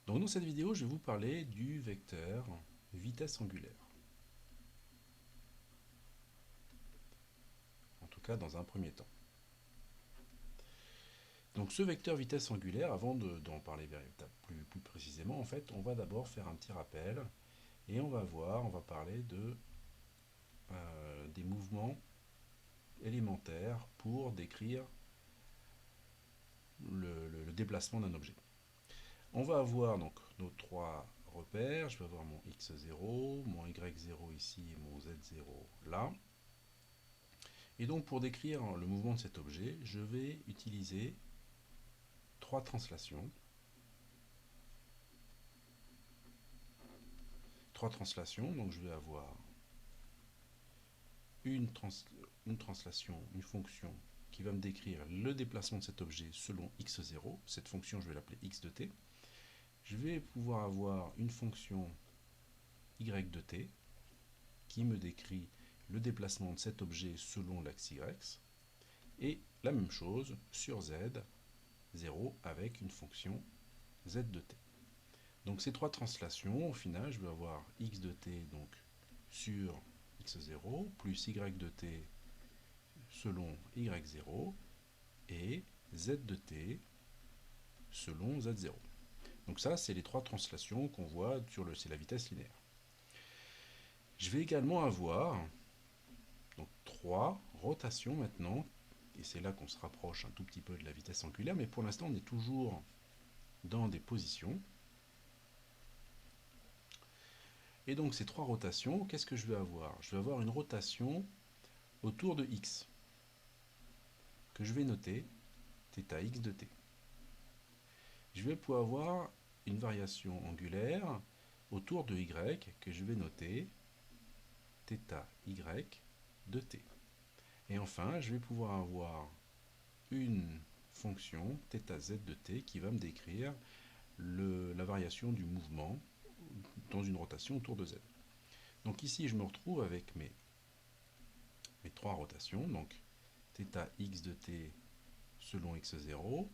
Donc dans cette vidéo, je vais vous parler du vecteur vitesse angulaire. En tout cas, dans un premier temps. Donc ce vecteur vitesse angulaire, avant d'en parler plus précisément, en fait, on va d'abord faire un petit rappel et on va parler des mouvements élémentaires pour décrire le déplacement d'un objet. On va avoir donc nos trois repères. Je vais avoir mon x0, mon y0 ici et mon z0 là. Et donc pour décrire le mouvement de cet objet, je vais utiliser trois translations. Donc je vais avoir une translation, une fonction qui va me décrire le déplacement de cet objet selon x0. Cette fonction, je vais l'appeler x de t. Je vais pouvoir avoir une fonction y de t qui me décrit le déplacement de cet objet selon l'axe y. Et la même chose sur z0 avec une fonction z de t. Donc ces trois translations, au final, je vais avoir x de t donc, sur x0 plus y de t selon y0 et z de t selon z0. Donc ça, c'est les trois translations qu'on voit sur c'est la vitesse linéaire. Je vais également avoir donc, trois rotations maintenant, et c'est là qu'on se rapproche un tout petit peu de la vitesse angulaire, mais pour l'instant, on est toujours dans des positions. Et donc ces trois rotations, qu'est-ce que je vais avoir? Je vais avoir une rotation autour de x, que je vais noter θx de t. Je vais pouvoir avoir une variation angulaire autour de y, que je vais noter θy de t. Et enfin, je vais pouvoir avoir une fonction θz de t qui va me décrire la variation du mouvement dans une rotation autour de z. Donc ici, je me retrouve avec mes trois rotations, donc θx de t selon x0,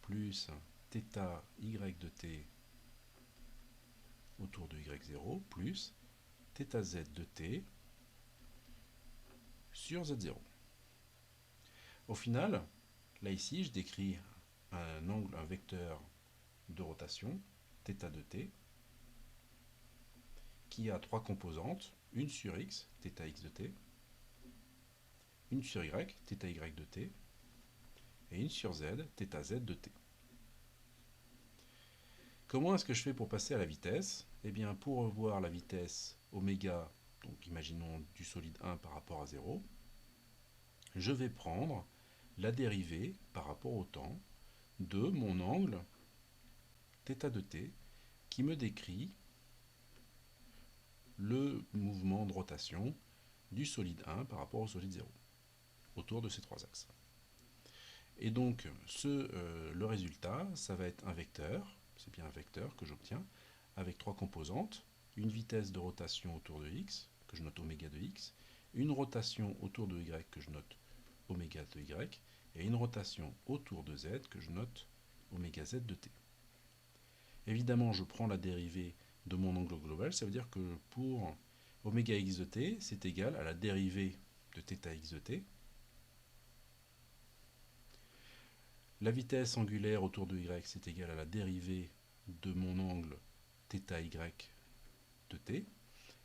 plus θy de t autour de y0, plus θz de t sur z0. Au final, là ici, je décris un angle, un vecteur de rotation, θ de t, qui a trois composantes, une sur x, θx de t, une sur y, θy de t, et une sur z, θz de t. Comment est-ce que je fais pour passer à la vitesse? Eh bien, pour revoir la vitesse oméga, donc imaginons du solide 1 par rapport à 0, je vais prendre la dérivée par rapport au temps de mon angle θ de t qui me décrit le mouvement de rotation du solide 1 par rapport au solide 0 autour de ces trois axes. Et donc le résultat, ça va être un vecteur, c'est bien un vecteur que j'obtiens, avec trois composantes, une vitesse de rotation autour de x, que je note oméga de x, une rotation autour de y que je note oméga de y, et une rotation autour de z que je note oméga z de t. Évidemment, je prends la dérivée de mon angle global, ça veut dire que pour oméga x de t, c'est égal à la dérivée de θx de t. La vitesse angulaire autour de y, c'est égal à la dérivée de mon angle θy de t.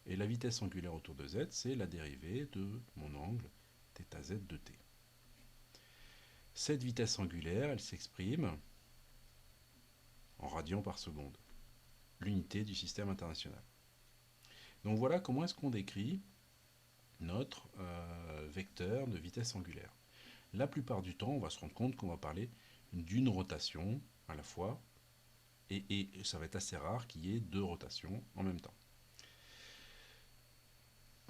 Et la vitesse angulaire autour de z, c'est la dérivée de mon angle θz de t. Cette vitesse angulaire, elle s'exprime en radians par seconde, l'unité du système international. Donc voilà comment est-ce qu'on décrit notre vecteur de vitesse angulaire. La plupart du temps, on va se rendre compte qu'on va parler d'une rotation à la fois, et ça va être assez rare qu'il y ait deux rotations en même temps.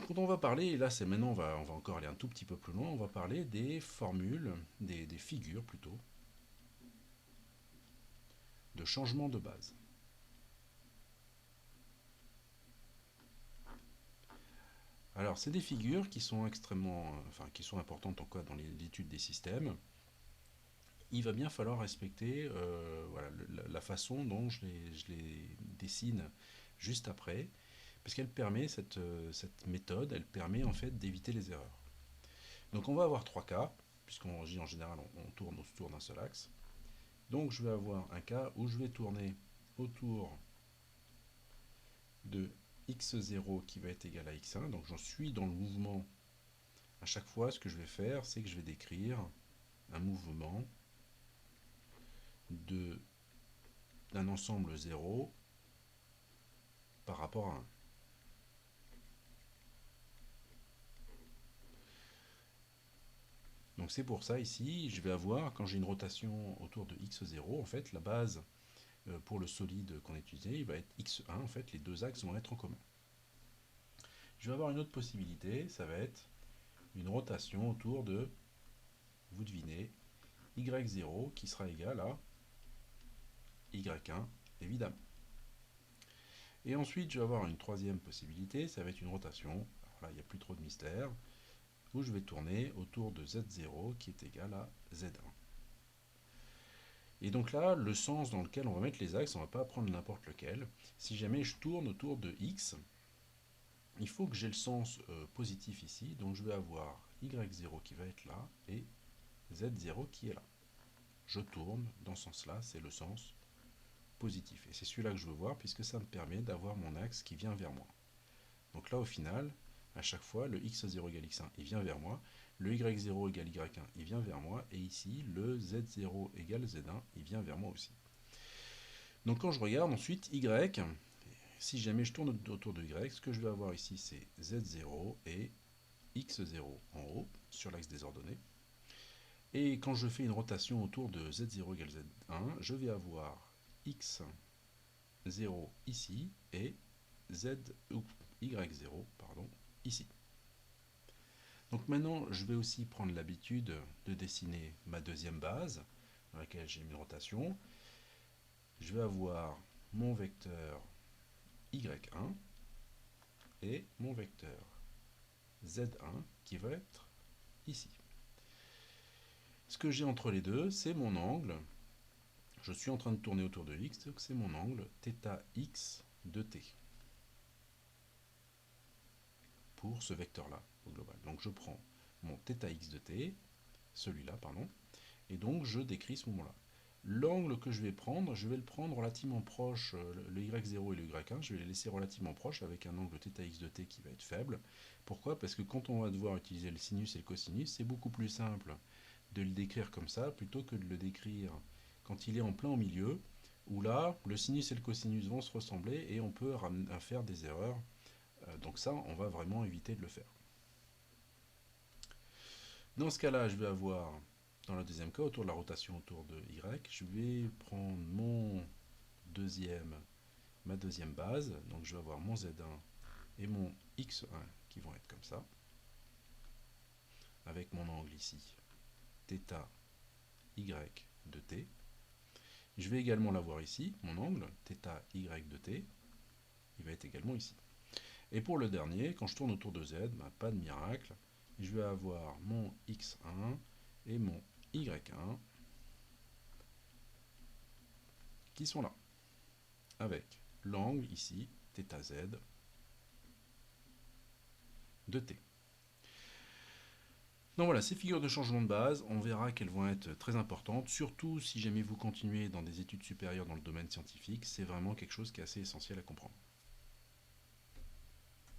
Quand on va parler, et là c'est maintenant on va encore aller un tout petit peu plus loin, on va parler des formules, des figures plutôt, de changement de base. Alors c'est des figures qui sont extrêmement, qui sont importantes en quoi dans l'étude des systèmes, il va bien falloir respecter voilà, la façon dont je les dessine juste après, parce qu'elle permet, cette méthode, elle permet en fait d'éviter les erreurs. Donc on va avoir trois cas, puisqu'en général on tourne autour d'un seul axe. Donc je vais avoir un cas où je vais tourner autour de x0 qui va être égal à x1, donc j'en suis dans le mouvement. À chaque fois, ce que je vais faire, c'est que je vais décrire un mouvement d'un ensemble 0 par rapport à 1. Donc c'est pour ça ici, je vais avoir, quand j'ai une rotation autour de x0, en fait, la base pour le solide qu'on a utilisé, il va être x1, en fait, les deux axes vont être en commun. Je vais avoir une autre possibilité, ça va être une rotation autour de, vous devinez, y0 qui sera égal à y1, évidemment. Et ensuite, je vais avoir une troisième possibilité, ça va être une rotation, alors là, il n'y a plus trop de mystère, où je vais tourner autour de z0 qui est égal à z1. Et donc là, le sens dans lequel on va mettre les axes, on ne va pas prendre n'importe lequel. Si jamais je tourne autour de x, il faut que j'ai le sens positif ici, donc je vais avoir y0 qui va être là et z0 qui est là. Je tourne dans ce sens-là, c'est le sens positif. Et c'est celui-là que je veux voir puisque ça me permet d'avoir mon axe qui vient vers moi. Donc là, au final, à chaque fois, le x0 égale x1, il vient vers moi. Le y0 égale y1, il vient vers moi. Et ici, le z0 égale z1, il vient vers moi aussi. Donc quand je regarde ensuite y, si jamais je tourne autour de y, ce que je vais avoir ici, c'est z0 et x0 en haut, sur l'axe des ordonnées. Et quand je fais une rotation autour de z0 égale z1, je vais avoir x0 ici et y0 pardon, ici. Donc maintenant, je vais aussi prendre l'habitude de dessiner ma deuxième base, dans laquelle j'ai mis une rotation. Je vais avoir mon vecteur y1 et mon vecteur z1 qui va être ici. Ce que j'ai entre les deux, c'est mon angle. Je suis en train de tourner autour de x, donc c'est mon angle θx de t. Pour ce vecteur-là, au global. Donc je prends mon θx de t, celui-là, pardon, et donc je décris ce moment-là. L'angle que je vais le prendre relativement proche, le y0 et le y1, je vais les laisser relativement proches avec un angle θx de t qui va être faible. Pourquoi? Parce que quand on va devoir utiliser le sinus et le cosinus, c'est beaucoup plus simple de le décrire comme ça, plutôt que de le décrire quand il est en plein au milieu, où là, le sinus et le cosinus vont se ressembler et on peut faire des erreurs. Donc ça, on va vraiment éviter de le faire. Dans ce cas-là, je vais avoir, dans le deuxième cas, autour de la rotation autour de y, je vais prendre ma deuxième base, donc je vais avoir mon z1 et mon x1 qui vont être comme ça, avec mon angle ici, θ y de t. Je vais également l'avoir ici, mon angle, θ y de t, il va être également ici. Et pour le dernier, quand je tourne autour de z, pas de miracle, je vais avoir mon x1 et mon y1 qui sont là, avec l'angle ici, θz de t. Donc voilà, ces figures de changement de base, on verra qu'elles vont être très importantes, surtout si jamais vous continuez dans des études supérieures dans le domaine scientifique, c'est vraiment quelque chose qui est assez essentiel à comprendre.